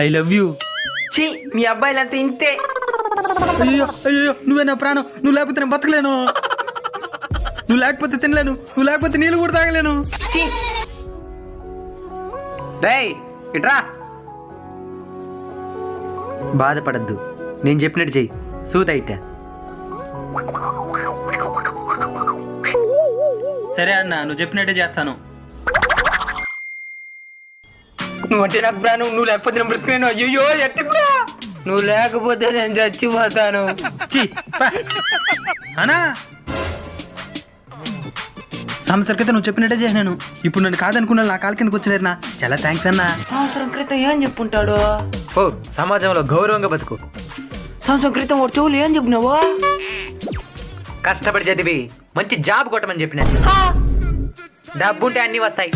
I love you. ఛీ మీ అబ్బాయిలంతా ఇంతే. అయ్యో అయ్యో నువ్వే నా ప్రాణం. నువ్వు లేకపోతే నేను బతకలేను. నువ్వు లేకపోతే తినలేను. నువ్వు లేకపోతే నీళ్ళు కూడా తాగలేను. ఛీ రేయ్ ఇట్రా. బాధపడద్దు, నేను చెప్పినట్టు చెయ్యి. సూతైట. సరే అన్న, నువ్వు చెప్పినట్టే చేస్తాను. నువ్వు అంటే నాకు ప్రాణం. నువ్వు లేకపోతే నేను బ్రతికలేను. అయ్యో ఎట్టుకురా. నువ్వు లేకపోతే నేను చచ్చిపోతాను. ఛీ, పా. అన్నా సంవత్సరం క్రితం నువ్వు చెప్పినట్టే చేసినాను. ఇప్పుడు నన్ను కాదనుకున్నా నా కాలు కిందకు వచ్చినారు నా. చాలా థ్యాంక్స్ అన్నా. సంవత్సరం క్రితం ఏం చెప్పుంటాడు? ఓ సమాజంలో గౌరవంగా బతుకు. సంవత్సరం క్రితం వాడు చెవులు ఏం చెప్పినావా? కష్టపడి చదివి మంచి జాబ్ కొట్టమని చెప్పిన. డబ్బుంటే అన్నీ వస్తాయి.